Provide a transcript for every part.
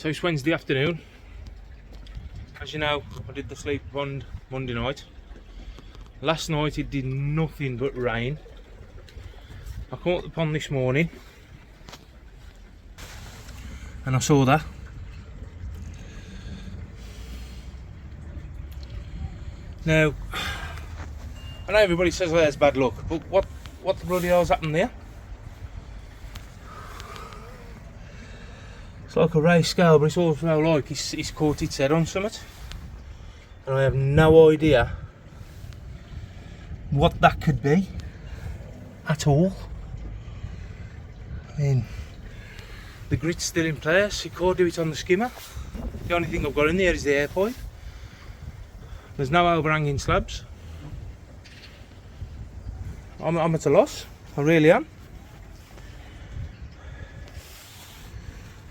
So it's Wednesday afternoon. As you know, I did the sleep bond Monday night. Last night it did nothing but rain. I came up the pond this morning and I saw that. Now, I know everybody says well, there's bad luck, but what the bloody hell's happened there? It's like a raised scale, but it's also like he's caught its head on something. And I have no idea what that could be at all. I mean, the grit's still in place, you can't do it on the skimmer. The only thing I've got in there is the air pipe. There's no overhanging slabs. I'm at a loss, I really am.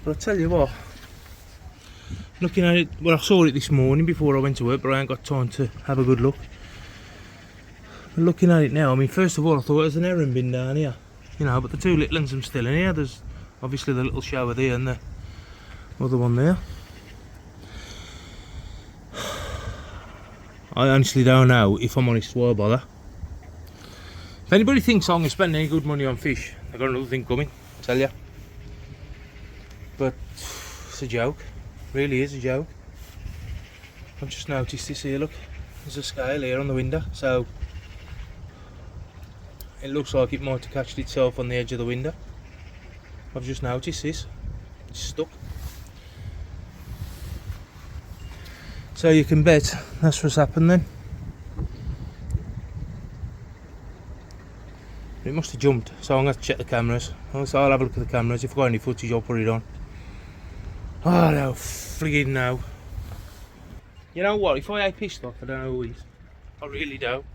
But I tell you what, looking at it, well I saw it this morning before I went to work, but I ain't got time to have a good look. But looking at it now, I mean, first of all I thought there's an herring bin down here, you know, but the two little ones are still in here. There's obviously the little shower there and the other one there. I honestly don't know, if I'm honest, why bother. If anybody thinks I'm going to spend any good money on fish, I've got another thing coming, I tell you. But it's a joke, really is a joke. I've just noticed this here, look, there's a scale here on the window, so it looks like it might have catched itself on the edge of the window. I've just noticed this, it's stuck. So you can bet that's what's happened then. It must have jumped, so I'm going to check the cameras. So I'll have a look at the cameras. If I've got any footage I'll put it on. Oh no, friggin' no. You know what, if I ain't pissed off, I don't know who is. I really don't.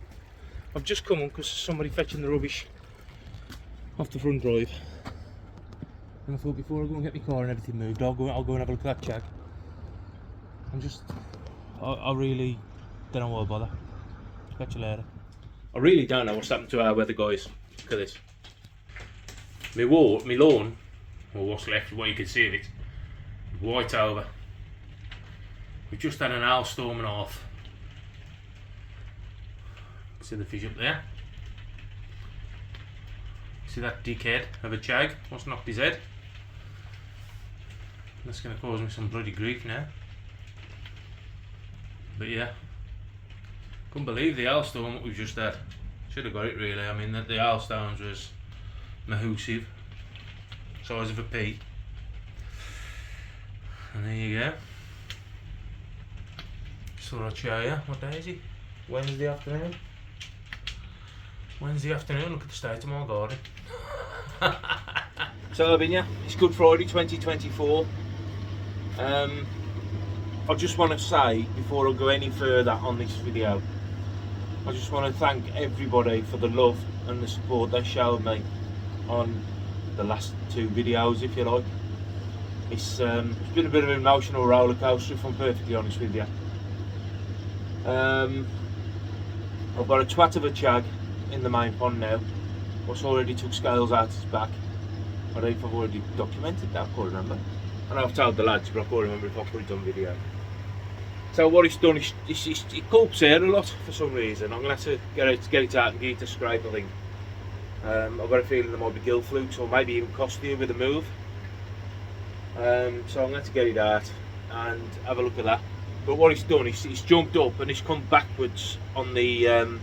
I've just come on because there's somebody fetching the rubbish off the front drive. And I thought before I go and get my car and everything moved, I'll go and have a look at that jag. I really don't know why I bother. Catch you later. I really don't know what's happened to our weather, guys. Look at this. My lawn, or what's left, what you can see of it, white over. We've just had an hailstorm and a half. See the fish up there? See that dickhead of a jag? What's knocked his head? That's going to cause me some bloody grief now. But yeah, couldn't believe the hailstorm that we've just had. Should have got it really. I mean, the hailstones was massive, size of a pea. And there you go. Just thought I'd show you. What day is it? Wednesday afternoon. Wednesday afternoon. Look at the state of my garden. So I've been, yeah, it's Good Friday 2024. I just want to say, before I go any further on this video, I just want to thank everybody for the love and the support they showed me on the last two videos, if you like. It's been a bit of an emotional roller coaster, if I'm perfectly honest with you. I've got a twat of a jag in the main pond now. What's already took scales out his back. I don't know if I've already documented that, I can't remember. I know I've told the lads, but I can't remember if I put it on video. So what it's done is it gulps air a lot for some reason. I'm going to have to get it out and get it to scrape, I think. I've got a feeling there might be gill flukes or maybe even costly with the move. So I'm going to have to get it out and have a look at that. But what it's done is it's jumped up and it's come backwards on the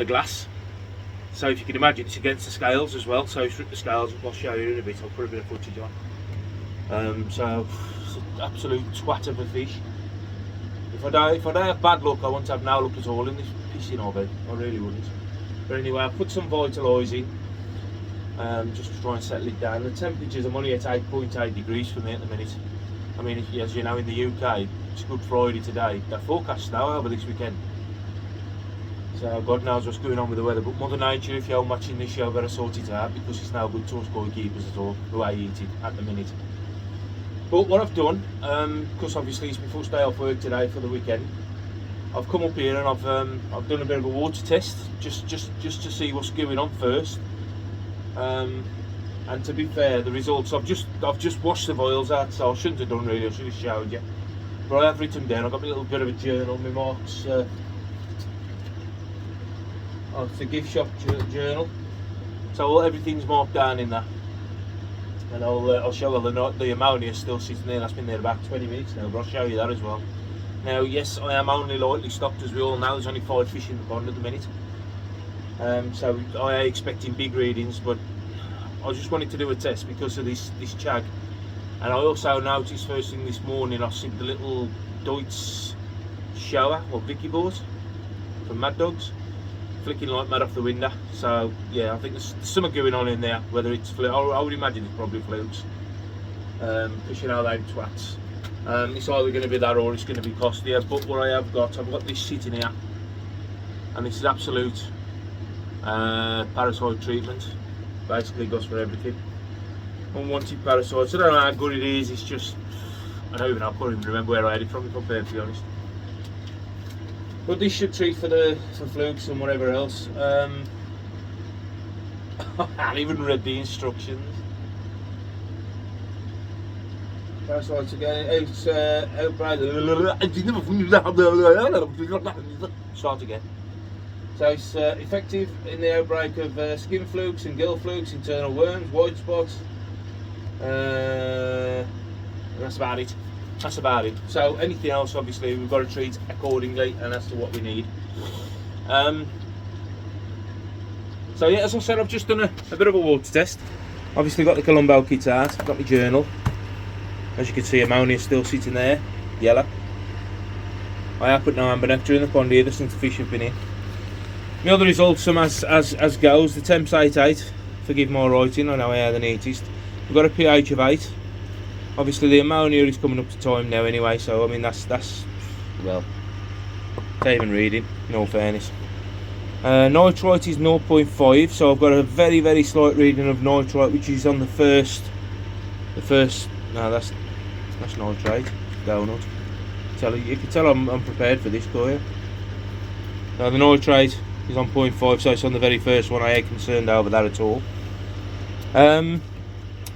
glass. So if you can imagine, it's against the scales as well. So it's ripped the scales up. I'll show you in a bit. I'll put a bit of footage on. So it's an absolute twat of a fish. If I don't have bad luck, I won't have no luck at all in this pissing hobby. I really wouldn't. But anyway, I put some Vitalise in, just to try and settle it down. The temperatures, I'm only at 8.8 degrees for me at the minute. I mean, as you know, in the UK, it's Good Friday today. They're forecast snow over this weekend. So God knows what's going on with the weather. But Mother Nature, if you're watching this show, better sort it out, because it's no good to us goalkeepers at all, who I eat it at the minute. But what I've done, because obviously it's my first day off work today for the weekend, I've come up here and I've done a bit of a water test, just to see what's going on first. And to be fair, the results, I've just washed the oils out, so I shouldn't have done really, I should have showed you. But I have written down, I've got a little bit of a journal, my marks. Oh, it's a gift shop journal. So everything's marked down in that. And I'll show you the ammonia still sitting there. That's been there about 20 minutes now, but I'll show you that as well. Now, yes, I am only lightly stocked, as we all know. There's only 5 fish in the pond at the minute. So I am expecting big readings, but I just wanted to do a test because of this chag. And I also noticed first thing this morning, I see the little Deutz shower or Vicky boards from Mad Dogs flicking like mad off the window. So yeah, I think there's something going on in there. Whether it's I would imagine it's probably flukes pushing out them twats. It's either going to be that or it's going to be costlier. But what I've got this sitting here, and this is absolute parasite treatment. Basically goes for everything. Unwanted parasites. I don't know how good it is. It's just I can't even remember where I had it from, if I'm perfectly honest. But this should treat for flukes and whatever else. I haven't even read the instructions. Parasites again. Start again. So it's effective in the outbreak of skin flukes and gill flukes, internal worms, white spots. That's about it. That's about it. So anything else, obviously, we've got to treat accordingly, and that's to what we need. So yeah, as I said, I've just done a bit of a water test. Obviously got the Colombo kit out, got my journal. As you can see, ammonia still sitting there, yellow. I have put no amber nectar in the pond either since the fish have been in. The other results, some as goes. The temps 8.8. Forgive my writing, I know I are the neatest. We've got a pH of 8. Obviously the ammonia is coming up to time now anyway, so I mean that's well, it's even reading, in all fairness. Nitrite is 0.5, so I've got a very, very slight reading of nitrite, which is on the first, no, that's nitrate, donut. You can tell I'm prepared for this, can't you? Now the nitrate is on 0.5, so it's on the very first one. I ain't concerned over that at all.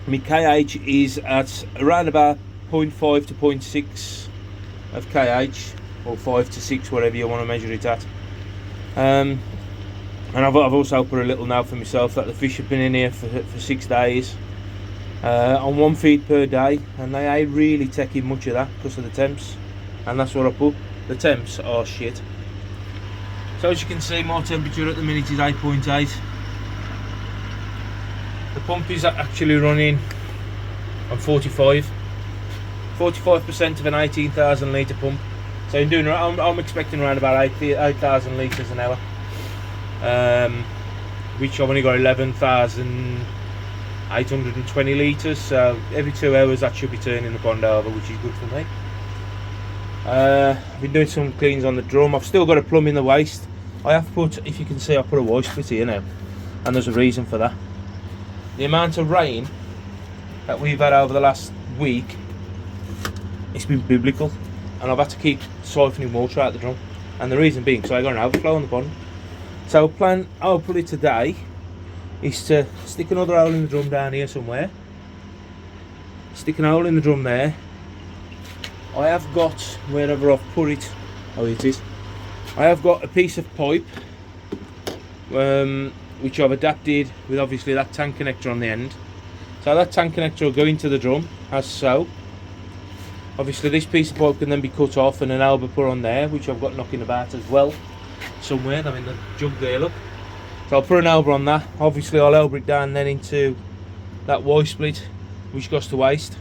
My KH is at around about 0.5 to 0.6 of KH, or 5 to 6, whatever you want to measure it at. And I've also put a little note for myself that the fish have been in here for 6 days on 1 feed per day, and they ain't really taking much of that because of the temps, and that's what I put. The temps are shit. So as you can see, my temperature at the minute is 8.8. The pump is actually running on 45% of an 18,000 litre pump. So I'm expecting around about 8,000 litres an hour, which I've only got 11,820 litres. So every 2 hours that should be turning the pond over, which is good for me. I've been doing some cleans on the drum. I've still got to plumb in the waste. I have put, if you can see, I put a waste split here now, and there's a reason for that. The amount of rain that we've had over the last week, it's been biblical, and I've had to keep siphoning water out of the drum, and the reason being because I got an overflow on the pond. So plan I'll put it today is to stick another hole in the drum down here somewhere, stick an hole in the drum there. I have got, wherever I've put it, oh it is, I have got a piece of pipe which I've adapted with obviously that tank connector on the end. So that tank connector will go into the drum as so. Obviously this piece of pipe can then be cut off and an elbow put on there, which I've got knocking about as well somewhere. I'm in the jug there, look. So I'll put an elbow on that. Obviously I'll elbow it down then into that Y split which goes to waste,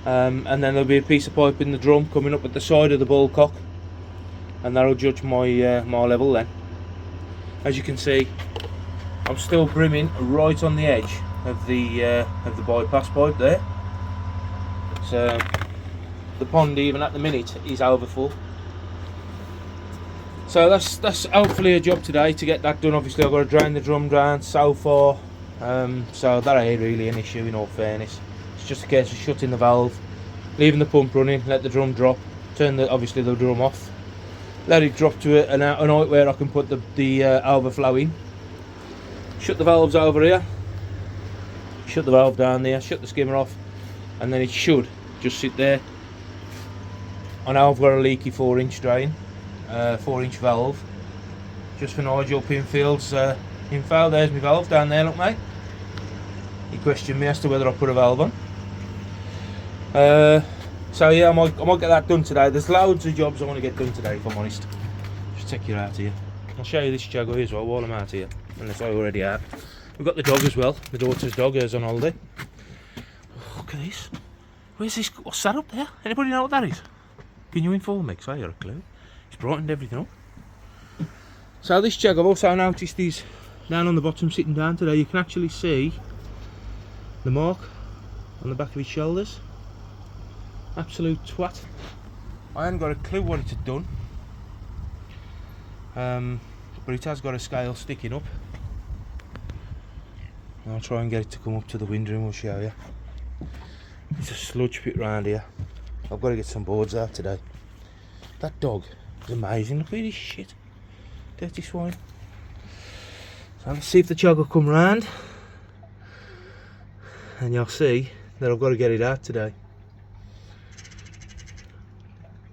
and then there'll be a piece of pipe in the drum coming up at the side of the ball cock, and that'll judge my my level then. As you can see, I'm still brimming right on the edge of the bypass pipe there. So the pond, even at the minute, is over full. So that's hopefully a job today to get that done. Obviously I've got to drain the drum down so far, so that ain't really an issue in all fairness. It's just a case of shutting the valve, leaving the pump running, let the drum drop, turn obviously the drum off, let it drop to a height where I can put the overflow in, shut the valves over here, shut the valve down there, shut the skimmer off, and then it should just sit there. I know I've got a leaky 4-inch drain, 4-inch valve, just for Nigel Pinfield's info. There's my valve down there, look mate. He questioned me as to whether I put a valve on. So yeah, I might get that done today. There's loads of jobs I want to get done today, if I'm honest. Just take you out here. I'll show you this Jaguar as well while I'm out here, unless I already have. We've got the dog as well, the daughter's dog, is on holiday. Oh, look at this. Where's this? What's that up there? Anybody know what that is? Can you inform me? Because I got a clue. It's brightened everything up. So this Jag, I've also noticed is down on the bottom, sitting down today. You can actually see the mark on the back of his shoulders. Absolute twat. I haven't got a clue what it had done. But it has got a scale sticking up. I'll try and get it to come up to the window and we'll show you. It's a sludge pit round here. I've got to get some boards out today. That dog is amazing. Look at this shit. Dirty swine. So let's see if the chug will come round. And you'll see that I've got to get it out today.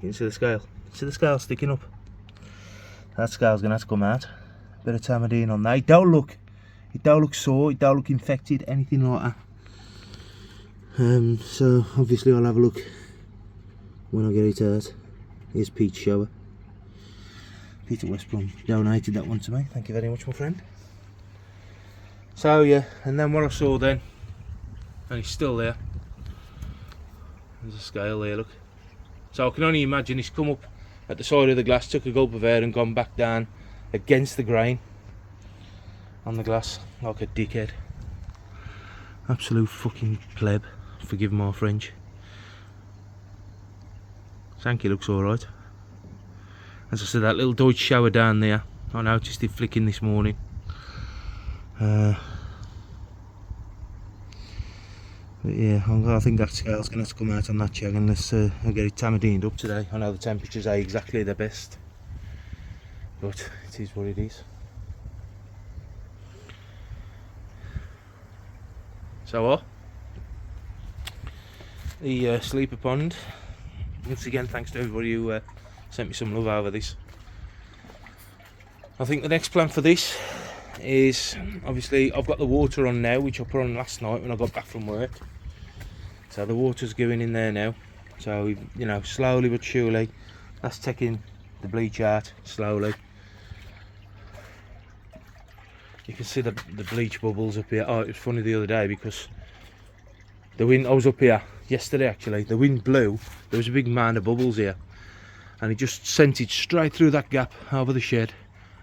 You can see the scale. See the scale sticking up. That scale's going to have to come out. Bit of Tamidine on there. It don't look sore, it don't look infected, anything like that. So obviously I'll have a look when I get it out. Here's Pete's shower. Peter Westbrom donated that one to me. Thank you very much, my friend. So yeah, and then what I saw then, and it's still there. There's a scale there, look. So I can only imagine it's come up at the side of the glass, took a gulp of air and gone back down against the grain on the glass like a dickhead. Absolute fucking pleb, forgive my French. Sankey looks alright. As I said, that little Deutsch shower down there, I noticed it flicking this morning. But yeah, I think that scale's going to have to come out on that Jag unless I get it Tamidined up today. I know the temperatures are exactly the best, but it is what it is. So what? The sleeper pond. Once again, thanks to everybody who sent me some love over this. I think the next plan for this is, obviously I've got the water on now, which I put on last night when I got back from work. So the water's going in there now. So, you know, slowly but surely, that's taking the bleach out slowly. You can see the bleach bubbles up here. Oh, it was funny the other day because the wind, I was up here yesterday actually, the wind blew, there was a big mound of bubbles here. And it just sent it straight through that gap over the shed.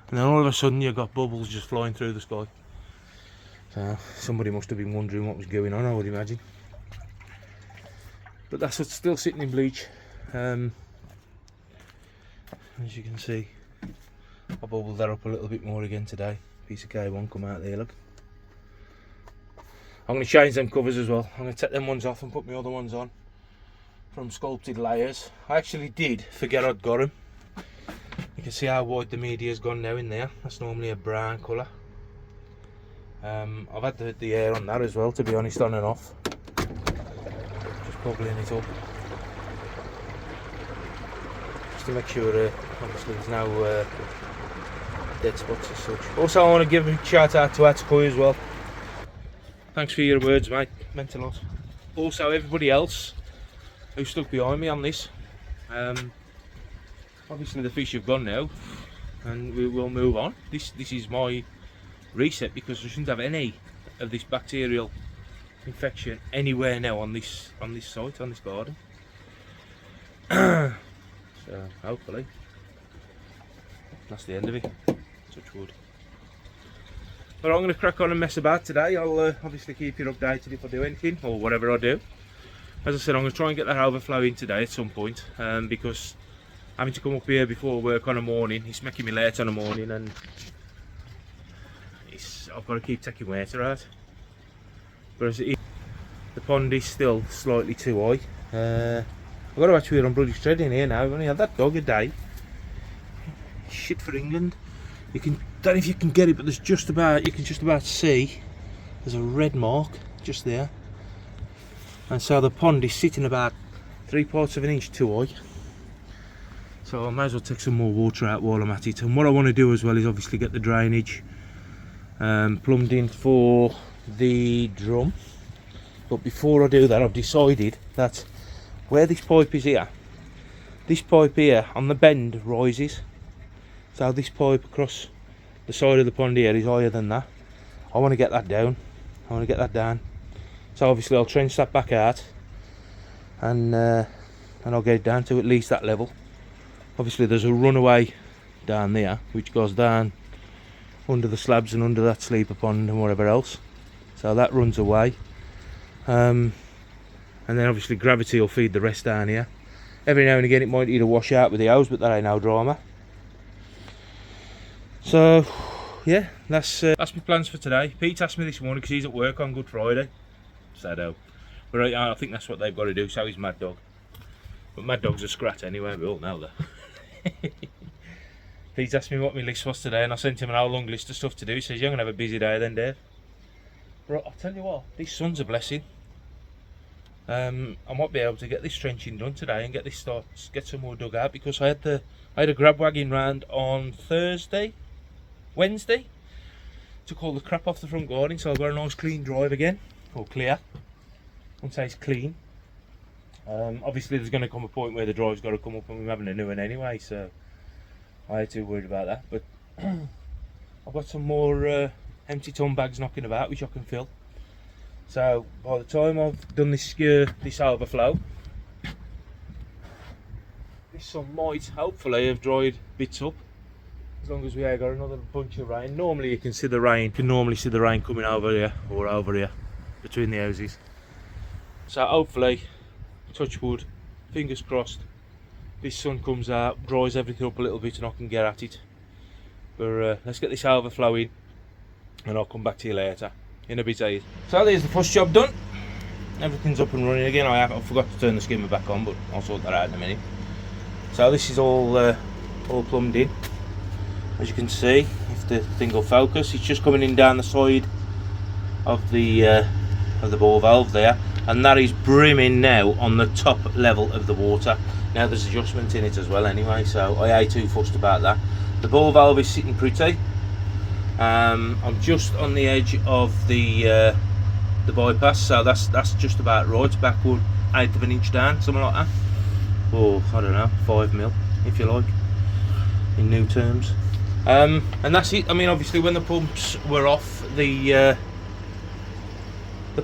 And then all of a sudden you got bubbles just flying through the sky. So somebody must have been wondering what was going on, I would imagine. But that's what's still sitting in bleach. As you can see, I bubbled that up a little bit more again today. Piece of K1 come out there, look. I'm going to change them covers as well. I'm going to take them ones off and put my other ones on from Sculpted Layers. I actually did forget I'd got them. You can see how wide the media's gone now in there. That's normally a brown colour. I've had the air on that as well, to be honest, on and off. Just bubbling it up. Just to make sure, obviously, there's no dead spots as such. Also, I want to give a shout out to Attology as well. Thanks for your words, mate. Meant a lot. Also, everybody else who stuck behind me on this. Obviously, the fish have gone now, and we will move on. This is my reset because I shouldn't have any of this bacterial infection anywhere now on this site, on this garden. So hopefully that's the end of it. Touch wood. But I'm going to crack on and mess about today. I'll obviously keep you updated if I do anything or whatever I do. As I said, I'm going to try and get that overflow in today at some point, because having to come up here before work on a morning, it's making me late on a morning, and I've got to keep taking water out. But as it is, the pond is still slightly too high. I've got to actually run bloody straight in here now. I've only had that dog a day. Shit for England. You can, don't know if you can get it, but there's just about, you can just about see there's a red mark just there. And so the pond is sitting about 3/4 of an inch too high. So I may as well take some more water out while I'm at it. And what I want to do as well is obviously get the drainage plumbed in for the drum. But before I do that, I've decided that where this pipe is here, this pipe here on the bend rises. So this pipe across the side of the pond here is higher than that. I want to get that down. I want to get that down. So obviously I'll trench that back out, and I'll get it down to at least that level. Obviously there's a runaway down there which goes down under the slabs and under that sleeper pond and whatever else. So that runs away. And then obviously gravity will feed the rest down here. Every now and again it might need a wash out with the hose, but that ain't no drama. So yeah, that's my plans for today. Pete asked me this morning because he's at work on Good Friday. Sad. But I think that's what they've got to do. So is Mad Dog. But Mad Dog's a scrat anyway, we all know that. He's asked me what my list was today, and I sent him an whole long list of stuff to do. He says, you're going to have a busy day then, Dave. But I'll tell you what, this sun's a blessing. I might be able to get this trenching done today and get some more dug out, because I had a grab wagon round on Wednesday, took all the crap off the front garden, so I've got a nice clean drive again, or clear. I won't say it's clean. Obviously there's going to come a point where the drive's got to come up and we're having a new one anyway, so I ain't too worried about that. But I've got some more empty ton bags knocking about which I can fill. So by the time I've done this overflow, this sun might hopefully have dried bits up, as long as we have got another bunch of rain. Normally you can see the rain, coming over here or over here between the houses. So hopefully, touch wood, fingers crossed, this sun comes out, dries everything up a little bit and I can get at it. But let's get this overflow in and I'll come back to you later in a bit. So there's the first job done. Everything's up and running again. I forgot to turn the skimmer back on, but I'll sort that out in a minute. So this is all plumbed in, as you can see, if the thing will focus. It's just coming in down the side of the bore valve there, and that is brimming now on the top level of the water. Now there's adjustment in it as well anyway, so I ain't too fussed about that. The bore valve is sitting pretty. I'm just on the edge of the bypass, so that's just about right. Backward 1/8 of an inch down, something like that, or I don't know, 5 mil if you like, in new terms. And that's it. I mean, obviously when the pumps were off, the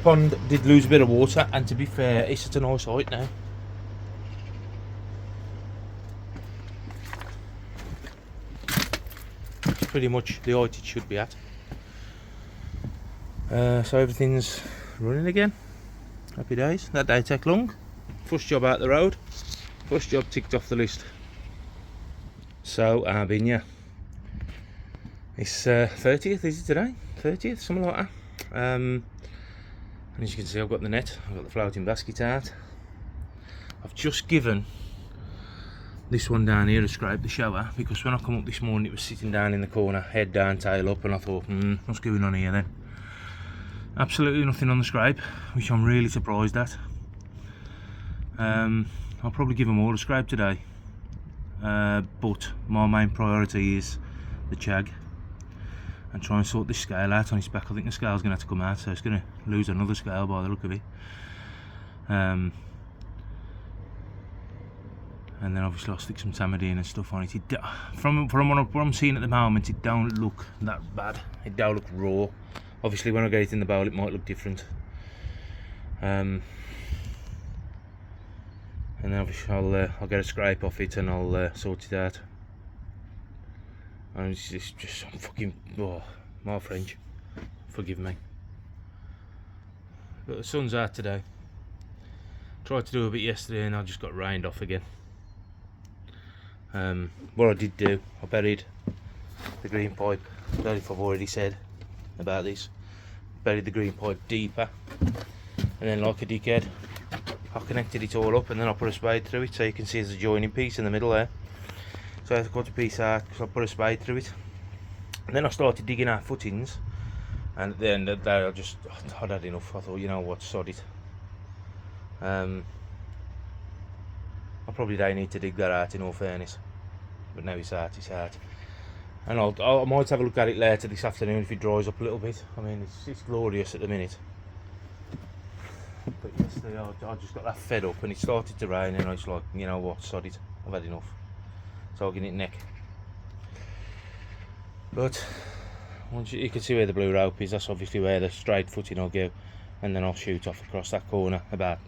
pond did lose a bit of water, and to be fair, it's at a nice height now. It's pretty much the height it should be at. So everything's running again. Happy days. That didn't take long. First job out the road. First job ticked off the list. So I've been, yeah. It's 30th, is it today? 30th, something like that. And as you can see, I've got the net, I've got the floating basket out. I've just given this one down here a scrape, the shower, because when I come up this morning it was sitting down in the corner, head down, tail up, and I thought, what's going on here then? Absolutely nothing on the scrape, which I'm really surprised at. I'll probably give them all a scrape today, but my main priority is the chag, and try and sort this scale out on its back. I think the scale's going to have to come out, so it's going to lose another scale by the look of it. And then obviously I'll stick some tamidine and stuff on it. From what I'm seeing at the moment, it don't look that bad. It don't look raw. Obviously when I get it in the bowl it might look different. And then obviously I'll get a scrape off it and I'll sort it out. And it's just some fucking, my French, forgive me. But the sun's out today. Tried to do a bit yesterday and I just got rained off again. What I did do, I buried the green pipe. I don't know if I've already said about this. Buried the green pipe deeper, and then like a dickhead, I connected it all up, and then I put a spade through it, so you can see there's a joining piece in the middle there. So I had to cut a piece out because I put a spade through it. And then I started digging out footings, And at the end of the day, I'd had enough. I thought, you know what, sod it. I probably don't need to dig that out in all fairness, but now it's out, it's out. And I might have a look at it later this afternoon if it dries up a little bit. I mean, it's glorious at the minute. But yesterday I just got that fed up and it started to rain and I was like, you know what, sod it, I've had enough. Targeting it neck. But once you can see where the blue rope is, that's obviously where the straight footing will go, and then I'll shoot off across that corner about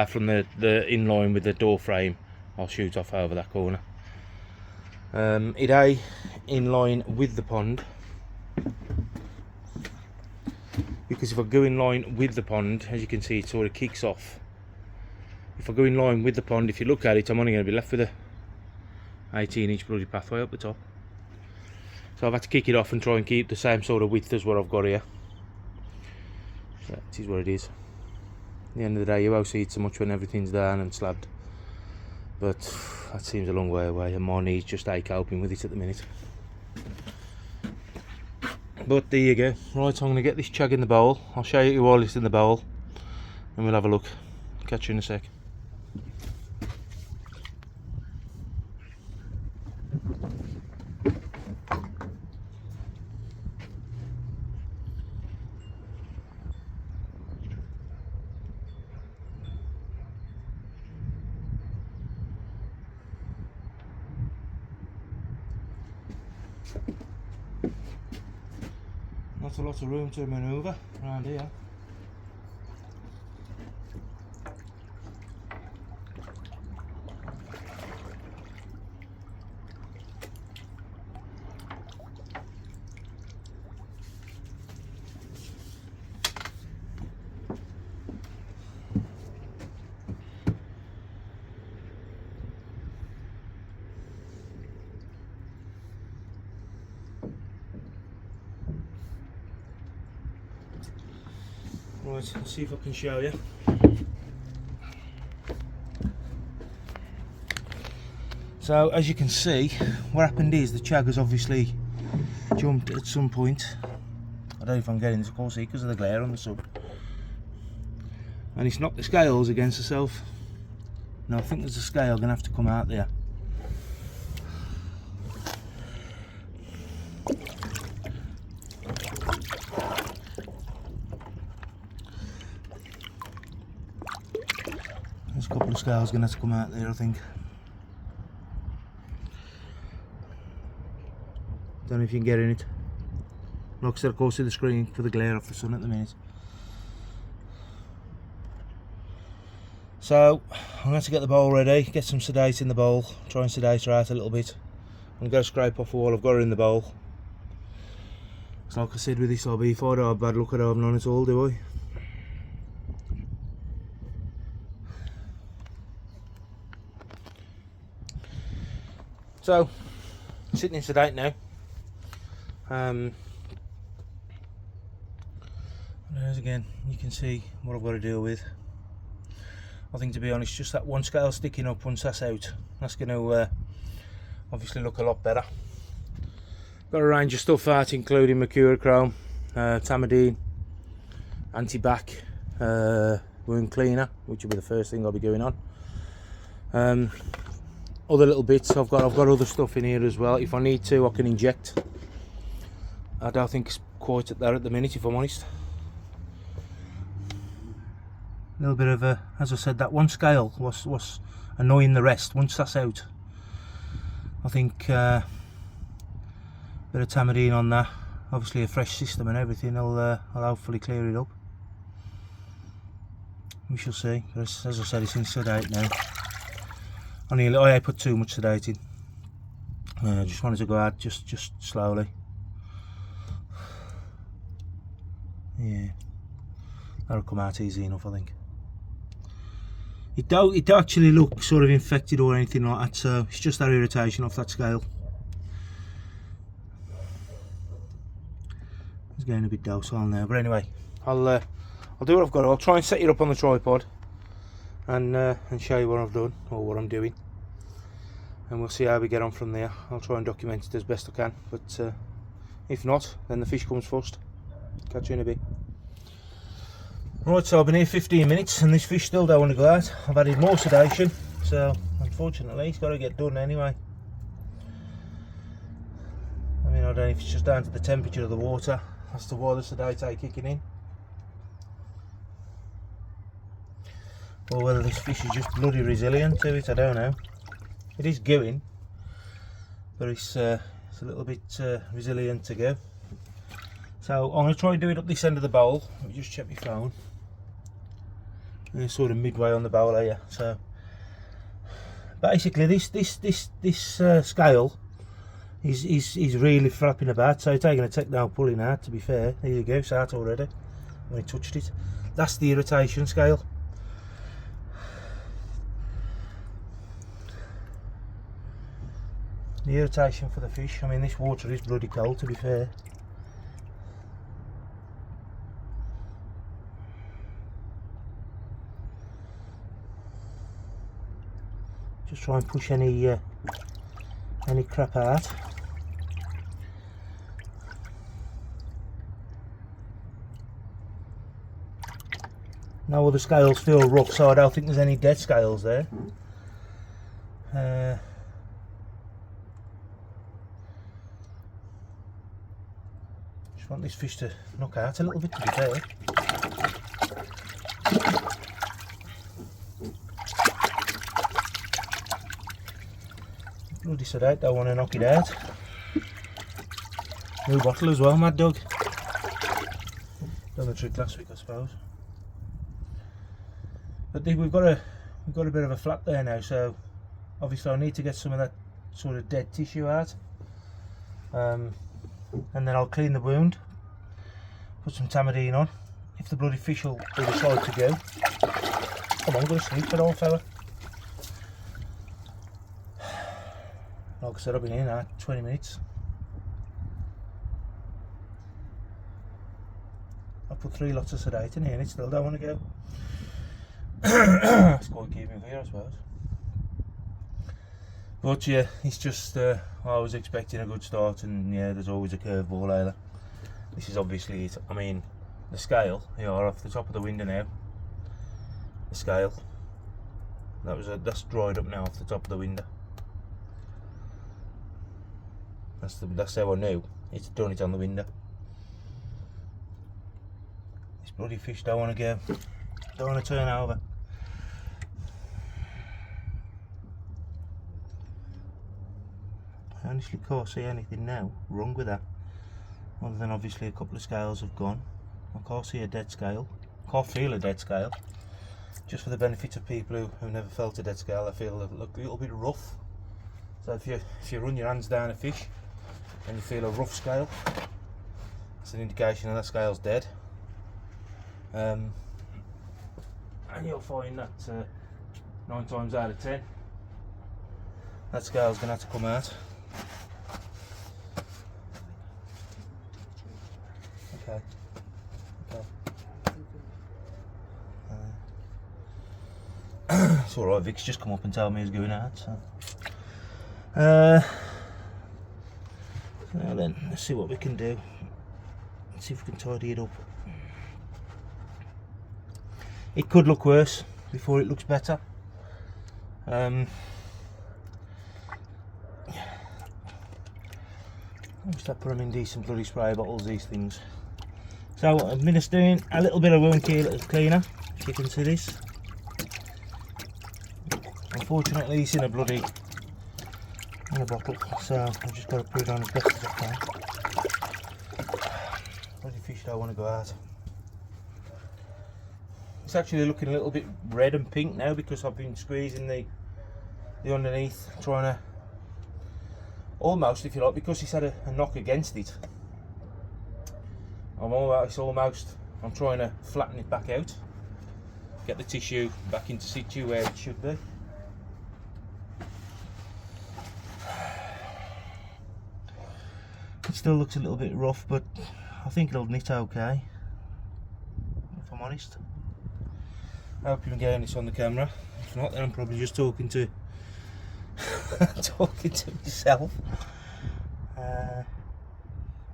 from the in line with the door frame. I'll shoot off over that corner. It in line with the pond, because if I go in line with the pond, as you can see, it sort of kicks off. If I go in line with the pond, if you look at it, I'm only going to be left with a 18-inch bloody pathway up the top. So I've had to kick it off and try and keep the same sort of width as what I've got here. So it is what it is. At the end of the day, you won't see it so much when everything's down and slabbed. But that seems a long way away, and my knees just ache coping with it at the minute. But there you go. Right, so I'm going to get this chag in the bowl. I'll show you while it's in the bowl, and we'll have a look. Catch you in a sec. Not a lot of room to manoeuvre around here. Right, let's see if I can show you. So as you can see, what happened is the chag has obviously jumped at some point. I don't know if I'm getting this, of course, because of the glare on the sun. And it's knocked the scales against itself. Now I think there's a scale going to have to come out there. There's a couple of scales going to have to come out there, I think. Don't know if you can get in it. Like I said, of course, see the screen for the glare off the sun at the minute. So I'm going to get the bowl ready, get some sedate in the bowl, try and sedate her out a little bit. I'm going to scrape off all I've got her in the bowl. So like I said with this hobby, if I don't have bad luck, I don't have none at all, do I? So, sitting in sedate now. There's again, you can see what I've got to deal with. I think, to be honest, just that one scale sticking up once that's out, that's going to obviously look a lot better. Got a range of stuff out, including mercurochrome, tamidine, anti-back, wound cleaner, which will be the first thing I'll be doing on. Other little bits, I've got other stuff in here as well. If I need to, I can inject. I don't think it's quite at there at the minute, if I'm honest. A little bit of a, as I said, that one scale was annoying the rest. Once that's out, I think bit of tamidine on that, obviously a fresh system and everything, I'll hopefully clear it up. We shall see. As I said, it's in sedate now. I put too much sedate in. I just wanted to go out just slowly. Yeah, that'll come out easy enough, I think. It don't actually look sort of infected or anything like that, so it's just that irritation off that scale. It's getting a bit docile now, but anyway, I'll do what I've got. I'll try and set it up on the tripod and show you what I've done or what I'm doing, and we'll see how we get on from there. I'll try and document it as best I can, but if not, then the fish comes first. Catch you in a bit. Right, so I've been here 15 minutes and this fish still don't want to go out. I've added more sedation, so unfortunately it's got to get done anyway. I mean, I don't know if it's just down to the temperature of the water as to why the sedate ain't kicking in, or whether this fish is just bloody resilient to it. I don't know. It is going, but it's a little bit resilient to go. So I'm going to try and do it up this end of the bowl. Let me just check my phone. We're sort of midway on the bowl here. So basically this scale is really flapping about, so it's taking a techno pulling out, to be fair. There you go, it's out already when he touched it. That's the irritation scale. The irritation for the fish. I mean, this water is bloody cold, to be fair. Just try and push any crap out. Now all the scales feel rough, so I don't think there's any dead scales there. Just want this fish to knock out a little bit, to be fair. Bloody sedate, don't want to knock it out. New bottle as well, Mad Dog. Done the trick last week, I suppose. But we've got a bit of a flap there now, so obviously I need to get some of that sort of dead tissue out, and then I'll clean the wound, put some Tamadine on. If the bloody fish will decide to go. Come on, go to sleep, that old fella. Like I said, I've been here now 20 minutes. I put 3 lots of sedate in here and it still don't want to go. That's quite keeping here, I suppose. But yeah, it's just I was expecting a good start, and yeah, there's always a curveball either. This is obviously it. I mean, the scale, you know, off the top of the window now. The scale. That's dried up now off the top of the window. That's how I knew it's done it on the window. This bloody fish don't want to go. Don't want to turn over. I honestly can't see anything now wrong with that, other than obviously a couple of scales have gone. I can't see a dead scale. Can't feel a dead scale. Just for the benefit of people who never felt a dead scale, I feel a little bit rough. So if you run your hands down a fish and you feel a rough scale, it's an indication that scale's dead. And you'll find that 9 times out of 10 that scale's going to have to come out. Okay. It's alright, Vic's just come up and told me he's going out, so. Now then, let's see what we can do. Let's see if we can tidy it up. It could look worse before it looks better. I start putting them in decent bloody spray bottles, these things. So I'm just doing a little bit of wound cleaner, if you can see this. Unfortunately it's in a bottle, so I've just got to put it on as best as I can. Bloody fish don't want to go out. It's actually looking a little bit red and pink now because I've been squeezing the underneath, trying to almost, if you like, because it's had a knock against it. I'm trying to flatten it back out, get the tissue back into situ where it should be. It still looks a little bit rough, but I think it'll knit okay, if I'm honest. I hope you can get this on the camera. If not, then I'm probably just talking to myself.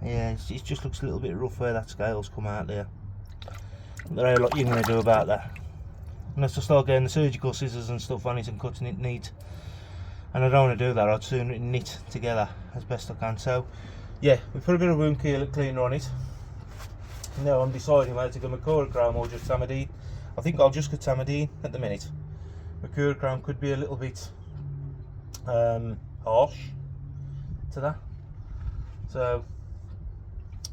Yeah, it just looks a little bit rough where that scale's come out there. There ain't a lot you're going to do about that. Unless I start getting the surgical scissors and stuff on it and cutting it neat. And I don't want to do that, I'd sooner knit together as best I can. So, yeah, we put a bit of wound cleaner on it. Now I'm deciding whether to go Mercurochrome or just Tamidine. I think I'll just go Tamidine at the minute. Mercurochrome could be a little bit harsh to that. So,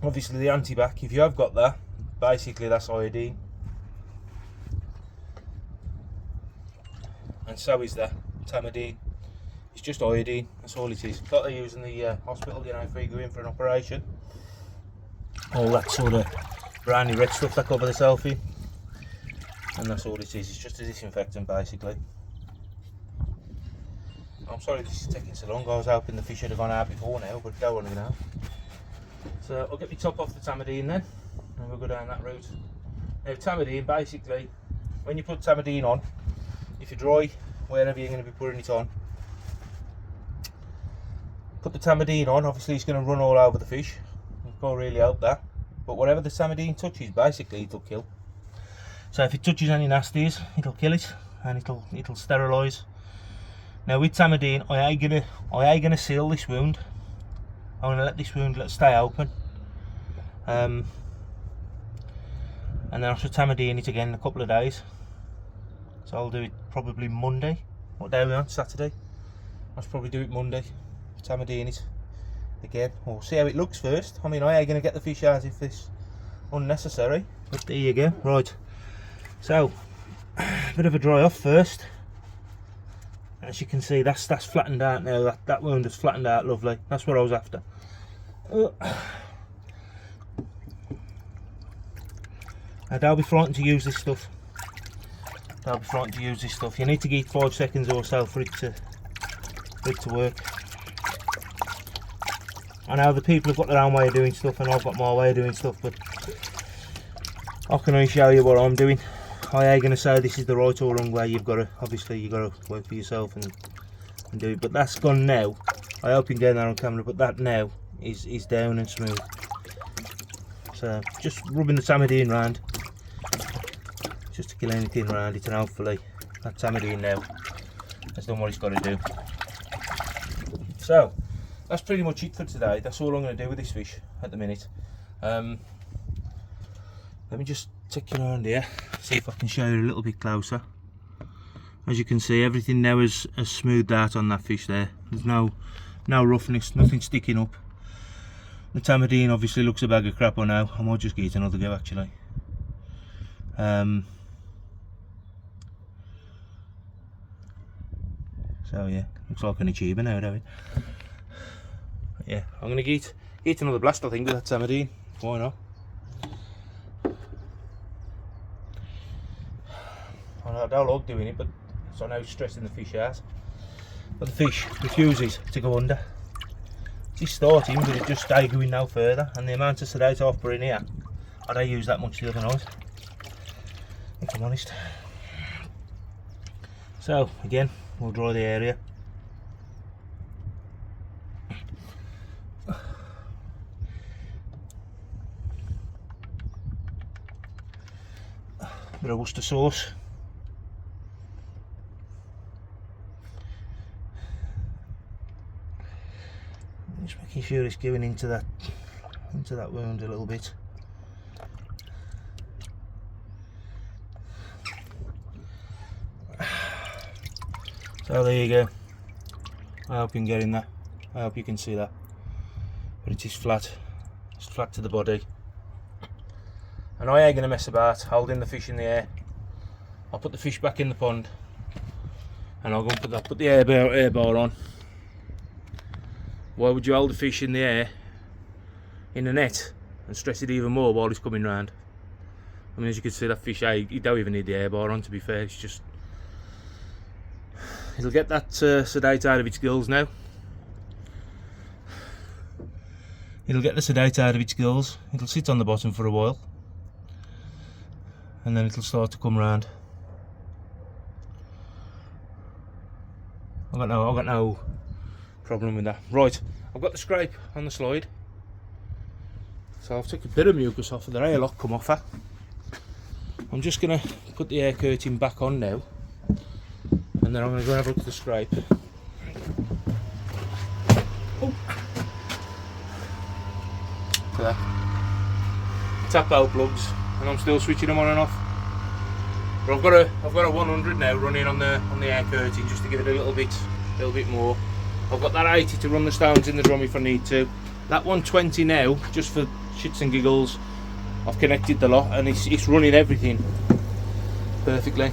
obviously the anti-bac, if you have got that, basically that's iodine. And so is the Tamidine. It's just iodine, that's all it is. It's what they use in the hospital, you know, if you go in for an operation. All that sort of browny red stuff that cover the selfie. And that's all it is, it's just a disinfectant basically. I'm sorry this is taking so long, I was hoping the fish had gone out before now, but don't want to go now. So I'll get my top off the Tamidine then, and we'll go down that route. Now Tamidine, basically, when you put Tamidine on, if you dry wherever you're going to be putting it on, put the Tamidine on, obviously it's going to run all over the fish. You can't really help that. But whatever the Tamidine touches, basically it'll kill. So if it touches any nasties, it'll kill it and it'll sterilise. Now with Tamidine, I ain't gonna seal this wound. I'm gonna let this wound stay open. And then I should Tamidine it again in a couple of days. So I'll do it probably Monday. What day are we on? Saturday. I'll probably do it Monday. Tamidine it again. We'll see how it looks first. I mean, I ain't gonna get the fish out if it's unnecessary. But there you go. Right. So, a bit of a dry off first. As you can see, that's flattened out now. That wound has flattened out lovely. That's what I was after. Now don't be frightened to use this stuff. Don't be frightened to use this stuff. You need to give 5 seconds or so for it to work. I know the people have got their own way of doing stuff and I've got my way of doing stuff, but I can only show you what I'm doing. I ain't gonna say this is the right or wrong way. Obviously you've got to work for yourself and do it. But that's gone now. I hope you can get that on camera, but that now is down and smooth. So just rubbing the Tamidine round, just to kill anything around it, and hopefully that Tamidine now has done what it's got to do. So that's pretty much it for today. That's all I'm going to do with this fish at the minute. Let me just take you around here, see if I can show you a little bit closer. As you can see, everything now is smoothed out on that fish there. There's no roughness, nothing sticking up. The Tamidine obviously looks a bag of crap on now. I might just get another go actually. So yeah, looks like an achiever now, don't it? Yeah, I'm gonna get another blast I think with that Tamidine. Why not? I don't like doing it, but so now stressing the fish out. But the fish refuses to go under. It's starting, but it just stay going no further. And the amount of sedate I've put in here, I don't use that much the other night, if I'm honest. So again, we'll dry the area. Bit of Worcester sauce. Just making sure it's going into that wound a little bit. So there you go. I hope you can get in there. I hope you can see that. But it is flat. It's flat to the body. And I ain't going to mess about holding the fish in the air. I'll put the fish back in the pond and I'll go and put the air bar on. Why would you hold the fish in the air in the net and stress it even more while it's coming round? I mean, as you can see, that fish, you don't even need the air bar on, to be fair. It's just, it'll get that sedate out of its gills now. It'll get the sedate out of its gills. It'll sit on the bottom for a while, and then it'll start to come round. I've got no problem with that. Right, I've got the scrape on the slide. So I've took a bit of mucus off of the airlock come off her. I'm just going to put the air curtain back on now, and then I'm going to go and have a look at the scrape. Oh. Look at that. Tap out plugs, and I'm still switching them on and off. But I've got a 100 now running on the air curtain just to give it a little bit more. I've got that 80 to run the stones in the drum if I need to. That 120 now, just for shits and giggles, I've connected the lot and it's running everything perfectly.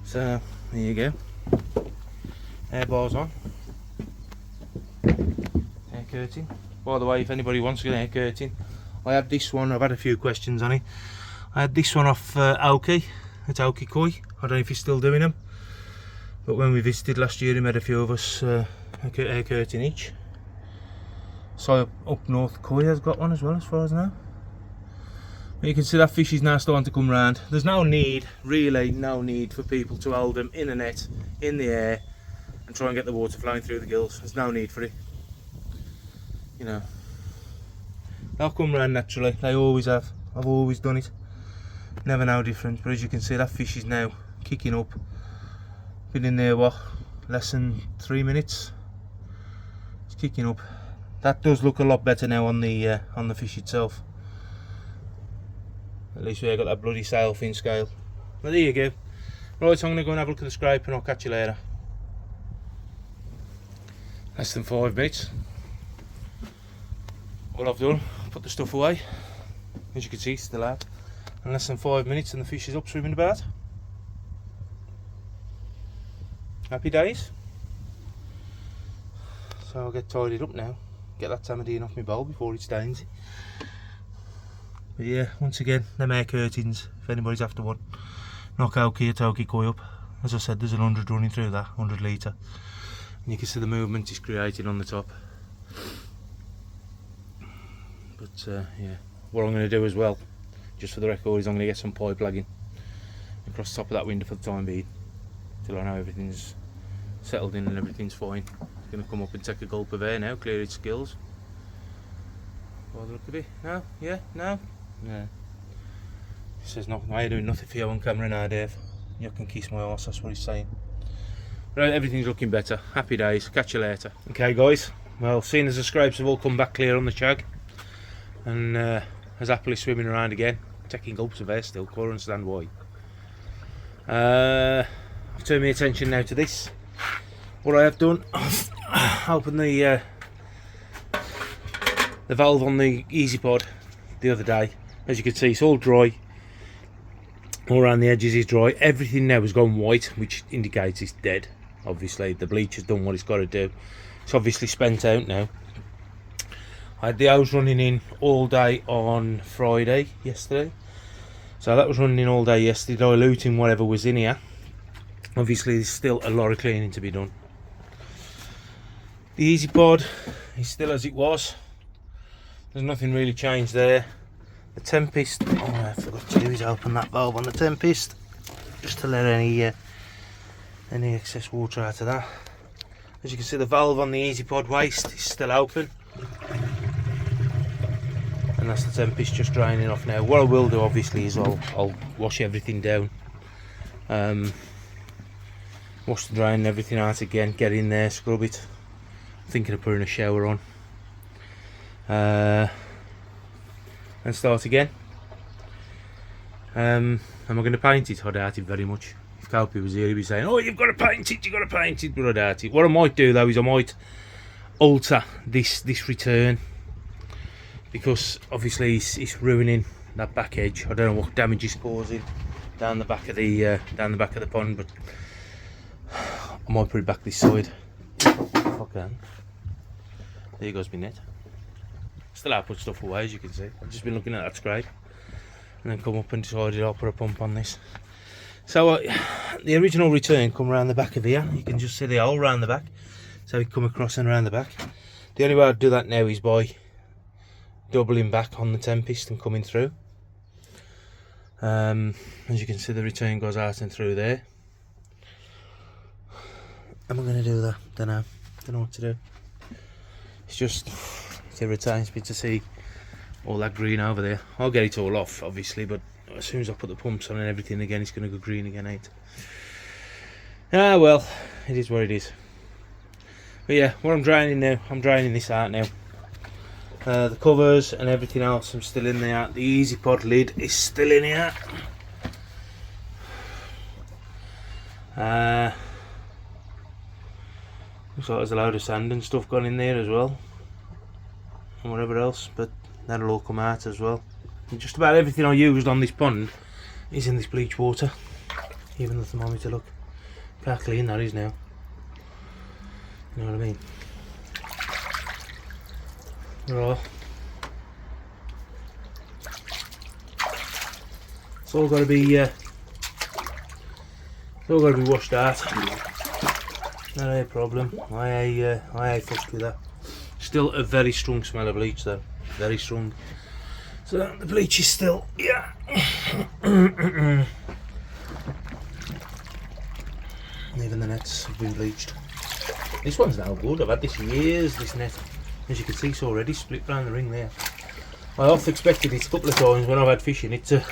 So there you go. Air bars on. Air curtain. By the way, if anybody wants an air curtain, I had this one. I've had a few questions on it. I had this one off Aoki. It's Aoki Koi. I don't know if he's still doing them, but when we visited last year he made a few of us a air curtain each. So up north Koi has got one as well, as far as I know. But you can see that fish is now starting to come round. There's no need, really no need for people to hold them in a net, in the air, and try and get the water flowing through the gills. There's no need for it. You know, they'll come round naturally, they always have. I've always done it. Never know different, but as you can see that fish is now kicking up. Been in there what, less than 3 minutes. It's kicking up. That does look a lot better now on the fish itself. At least we have got that bloody sail fin scale. But there you go. Right, so I'm going to go and have a look at the scrape and I'll catch you later. Less than 5 minutes. All I've done, put the stuff away. As you can see, still out. In less than 5 minutes and the fish is up swimming about. Happy days. So I'll get tidied up now, get that tamadine off my bowl before it stains it. But yeah, once again, them air curtains, if anybody's after one, knock Aoki or Aoki Koi up. As I said, there's an 100 running through that, 100 litre. And you can see the movement it's creating on the top. But yeah, what I'm going to do as well, just for the record, is I'm going to get some pipe lagging across the top of that window for the time being, till I know everything's settled in and everything's fine. It's going to come up and take a gulp of air now, clear its gills. By the look of it, no, yeah, no, yeah. He says nothing. I ain't doing nothing for you on camera now, Dave. You can kiss my arse, that's what he's saying. Right, everything's looking better. Happy days. Catch you later. Okay, guys. Well, seeing as the scrapes have all come back clear on the shag, and as happily swimming around again, taking gulps of air still, can't understand why. I've turned my attention now to this. What I have done, I've opened the valve on the Easy Pod the other day. As you can see, it's all dry. All around the edges is dry. Everything now has gone white, which indicates it's dead. Obviously, the bleach has done what it's got to do. It's obviously spent out now. I had the hose running in all day on Friday, yesterday. So that was running in all day yesterday, diluting whatever was in here. Obviously, there's still a lot of cleaning to be done. The Easy Pod is still as it was. There's nothing really changed there. The Tempest, oh, I forgot to do is open that valve on the Tempest, just to let any excess water out of that. As you can see, the valve on the Easy Pod waste is still open. And that's the Tempest just draining off now. What I will do obviously is I'll wash everything down, wash the drain and everything out again, get in there, scrub it. I'm thinking of putting a shower on, and start again. Am I going to paint it? I doubt it very much. If Calpy was here he'd be saying, oh, you've got to paint it, you've got to paint it, but I doubt it. What I might do though is I might alter this return, because obviously it's ruining that back edge. I don't know what damage it's causing down the back of the pond, but I might put it back this side. If I can. There goes my net. Still I put stuff away, as you can see. I've just been looking at that scrape and then come up and decided I'll put a pump on this. So the original return come around the back of here. You can just see the hole around the back, so it come across and around the back. The only way I'd do that now is by doubling back on the Tempest and coming through. As you can see, the return goes out and through there. am I going to do that? Don't know what to do. It's just, it irritates me to see all that green over there. I'll get it all off obviously, but as soon as I put the pumps on and everything again, it's going to go green again, ain't it? Ah well, it is what it is. But yeah, what I'm draining now, I'm draining this out now. The covers and everything else, I'm still in there. The Easy Pod lid is still in here. Looks like there's a load of sand and stuff gone in there as well, and whatever else, but that'll all come out as well. And just about everything I used on this pond is in this bleach water, even the thermometer. Look how clean that is now, you know what I mean? Right, it's all got to be washed out. Not a problem. I fucked with that. Still a very strong smell of bleach though, very strong. So the bleach is still, yeah. Even the nets have been bleached. This one's now good. I've had this years, this net. As you can see, it's already split round the ring there. I half expected it a couple of times when I've had fish in it to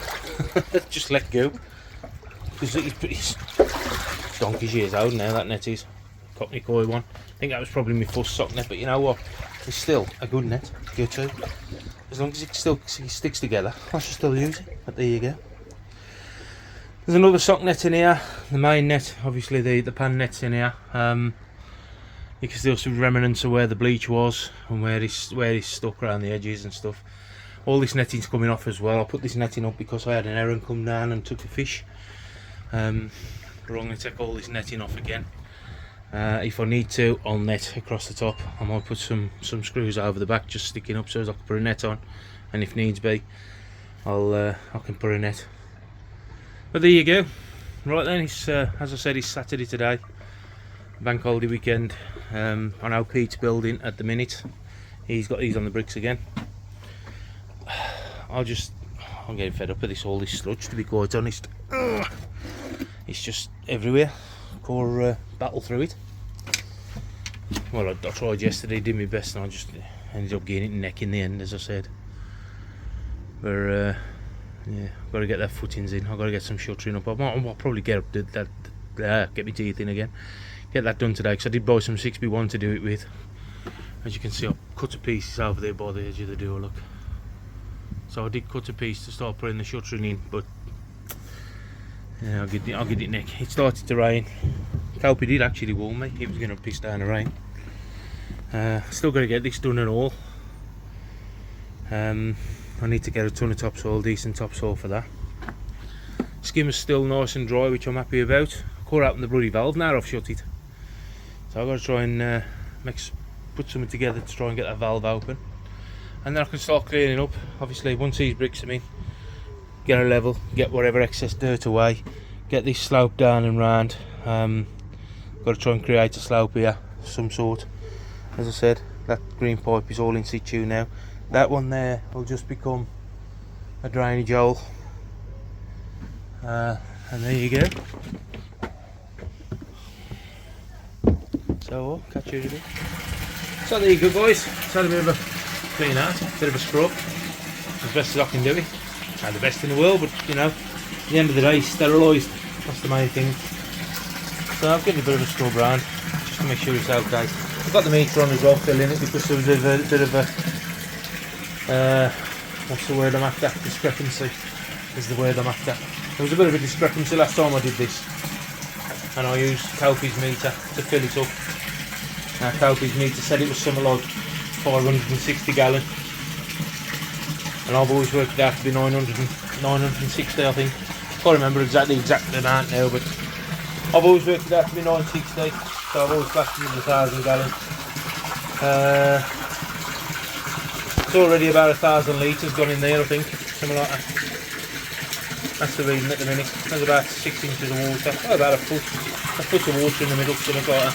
just let go, because it's donkey's years old now, that net is. Cockney koi one. I think that was probably my first sock net, but you know what? It's still a good net. Go too. As long as it still sticks together, I should still use it. But there you go. There's another sock net in here. The main net, obviously the pan net's in here. You can still see remnants of where the bleach was and where it's stuck around the edges and stuff. All this netting's coming off as well. I put this netting up because I had an heron come down and took a fish. I'm going to take all this netting off again. If I need to, I'll net across the top. I might put some screws over the back just sticking up so as I can put a net on, and if needs be I can put a net. But there you go. Right then, it's as I said, it's Saturday today, bank holiday weekend. I know Pete's building at the minute. He's got these on the bricks again. I'm getting fed up with all this sludge, to be quite honest. It's just everywhere. Or battle through it. Well, I tried yesterday, did my best, and I just ended up getting it neck in the end, as I said. But yeah, I've got to get that footings in. I've got to get some shuttering up. I'll probably get up get my teeth in again. Get that done today, because I did buy some 6B1 to do it with. As you can see, I've cut to pieces over there by the edge of the door, look. So I did cut a piece to start putting the shuttering in, but yeah, I'll get it neck. It started to rain. Kelpie did actually warn me he was going to piss down the rain. Still got to get this done and all. I need to get a ton of topsoil, decent topsoil for that. Skimmer's still nice and dry, which I'm happy about. I caught out in the bloody valve now, I've shut it. So I've got to try and put something together to try and get that valve open. And then I can start cleaning up. Obviously, once these bricks are in, get a level, get whatever excess dirt away, get this slope down and round. Got to try and create a slope here, some sort. As I said, that green pipe is all in situ now. That one there will just become a drainage hole. And there you go. So I'll catch you in a bit. So there you go, guys. It's had a bit of a clean out, a bit of a scrub, as best as I can do it. Not the best in the world, but you know, at the end of the day, sterilised. That's the main thing. So I'll give it a bit of a scrub round, just to make sure it's okay. I've got the meter on as well, filling it, because there was a bit of a what's the word I'm after? Discrepancy is the word I'm after. There was a bit of a discrepancy last time I did this, and I used Kelpie's meter to fill it up. Now Kelpie's meter said it was something like 560 gallon, and I've always worked it out to be 960, I think. Can't remember exactly the amount now, but I've always worked it out to be 960, so I've always classed it as 1,000 gallon. It's already about 1,000 litres gone in there, I think, something like that. That's the reading at the minute. There's about 6 inches of water, about a foot of water in the middle, something like that.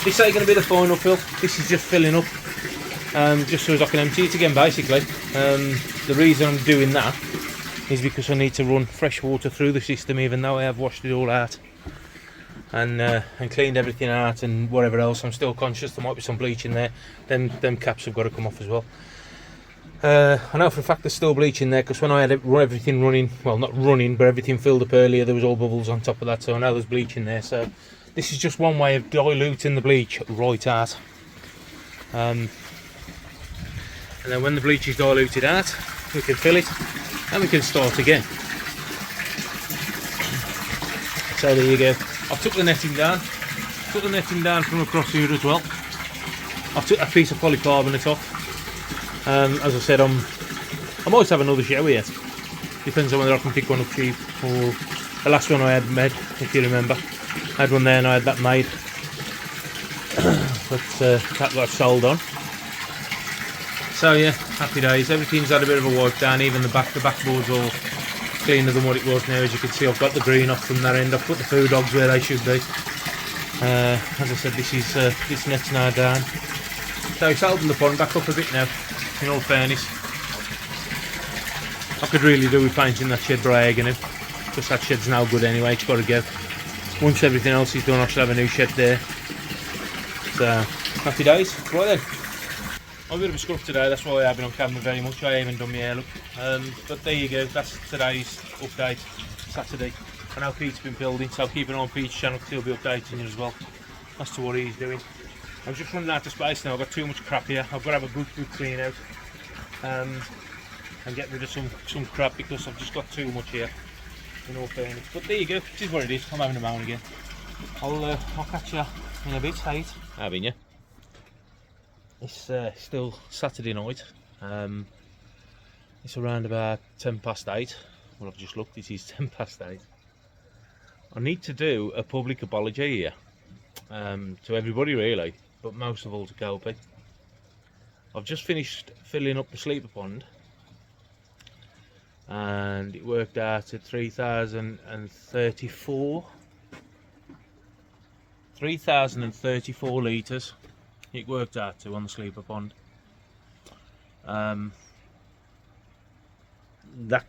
This ain't going to be the final fill, this is just filling up, just so as I can empty it again, basically. The reason I'm doing that is because I need to run fresh water through the system, even though I have washed it all out. and cleaned everything out and whatever else. I'm still conscious there might be some bleach in there. Them caps have got to come off as well. I know for a fact there's still bleach in there because when I had everything running, well, not running, but everything filled up earlier, there was all bubbles on top of that, so I know there's bleach in there. So this is just one way of diluting the bleach right out. And then when the bleach is diluted out, we can fill it and we can start again. So there you go. I've took the netting down. From across here as well. I've took a piece of polycarbonate off. As I said, I might have another shower yet. Depends on whether I can pick one up cheap, or the last one I had made, if you remember. I had one there and I had that made. But that got sold on. So yeah, happy days. Everything's had a bit of a wipe down, even the backboard's all cleaner than what it was now. As you can see, I've got the green off from that end. I've put the food dogs where they should be. As I said, this net's now down. So it's holding the pond back up a bit now, in all fairness. I could really do with painting that shed dry again, because that shed's now good anyway. It's got to go. Once everything else is done, I shall have a new shed there. So happy days. Right then, I'm a bit of a scruff today, that's why I haven't on camera very much. I haven't done my hair look. But there you go, that's today's update, Saturday. I know Pete's been building, so keep an eye on Pete's channel because he'll be updating you as well as to what he's doing. I'm just running out of space now. I've got too much crap here. I've got to have a good clean out and get rid of some crap because I've just got too much here, in all fairness. But there you go, this is what it is. I'm having a moan again. I'll catch you in a bit, Tate. Having you. It's still Saturday night. It's around about 8:10. Well, I've just looked, it is 8:10. I need to do a public apology here to everybody really, but most of all to Kelpie. I've just finished filling up the sleeper pond and it worked out at 3,034 litres it worked out to on the sleeper pond. That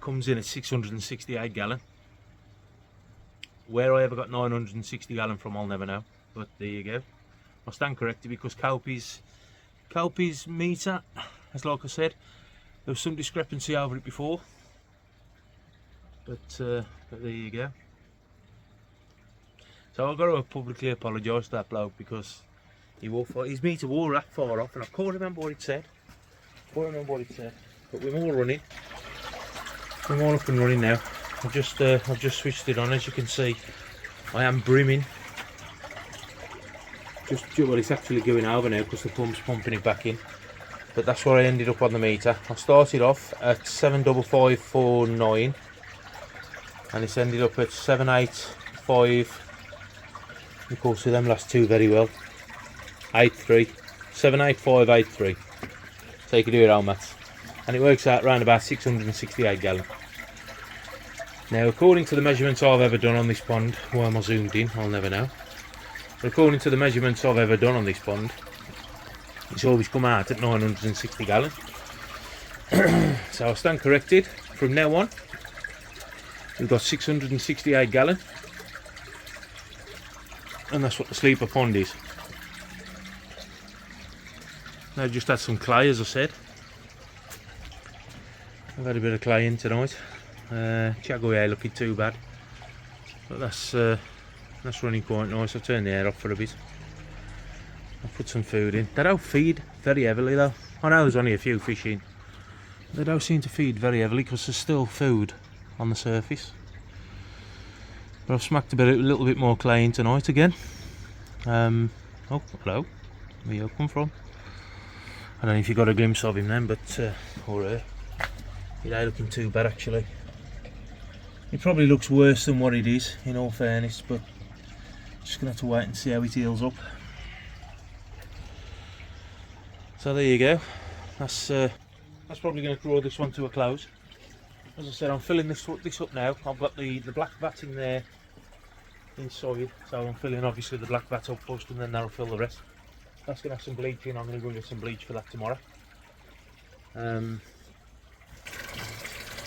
comes in at 668 gallon. Where I ever got 960 gallon from, I'll never know. But there you go. I stand corrected because Kelpie's meter, as like I said, there was some discrepancy over it before. But there you go. So I've got to publicly apologise to that bloke because his meter wore that far off, and I can't remember what it said. But we're all running. We're all up and running now. I've just switched it on. As you can see, I am brimming. Well, it's actually going over now because the pump's pumping it back in. But that's where I ended up on the meter. I started off at 75549, and it's ended up at 785. Of course, with them last two very well. 83, 78583. So you can do your own maths, and it works out around about 668 gallon. Now, according to the measurements I've ever done on this pond, why am I zoomed in? I'll never know. But according to the measurements I've ever done on this pond, it's always come out at 960 gallon. So I stand corrected. From now on, we've got 668 gallon, and that's what the sleeper pond is. Now, I've just had some clay, as I said. I've had a bit of clay in tonight. Chago ain't looking too bad, but that's running quite nice. I'll turn the air off for a bit. I'll put some food in. They don't feed very heavily though. I know there's only a few fish in. They don't seem to feed very heavily because there's still food on the surface. But I've smacked a little bit more clay in tonight again. Oh, hello. Where you come from? I don't know if you got a glimpse of him then, but or her. It ain't looking too bad actually. It probably looks worse than what it is, in all fairness, but just gonna have to wait and see how it heals up. So there you go. That's probably going to draw this one to a close. As I said, I'm filling this up now. I've got the black vat in there inside, so I'm filling obviously the black vat up first, and then that'll fill the rest. That's going to have some bleach in. I'm going to go get some bleach for that tomorrow.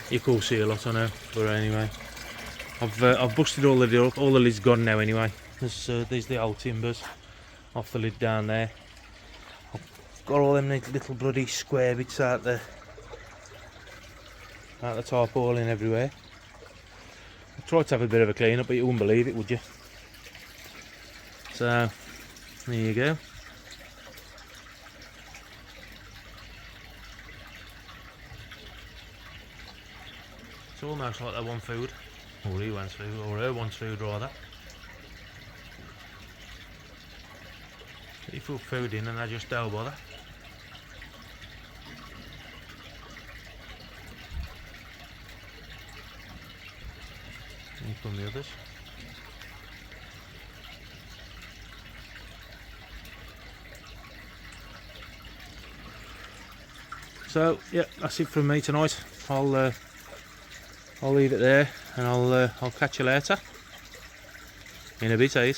You could see a lot on her, but anyway, I've busted all the lid up. All the lid's gone now anyway. There's the old timbers off the lid down there. I've got all them little bloody square bits out the tarpaulin everywhere. I tried to have a bit of a clean up, but you wouldn't believe it, would you? So there you go. It's almost like they want food, or he wants food, or her wants food rather. You put food in and they just don't bother. Here come the others. So yeah, that's it from me tonight. I'll leave it there, and I'll catch you later in a bit, eh?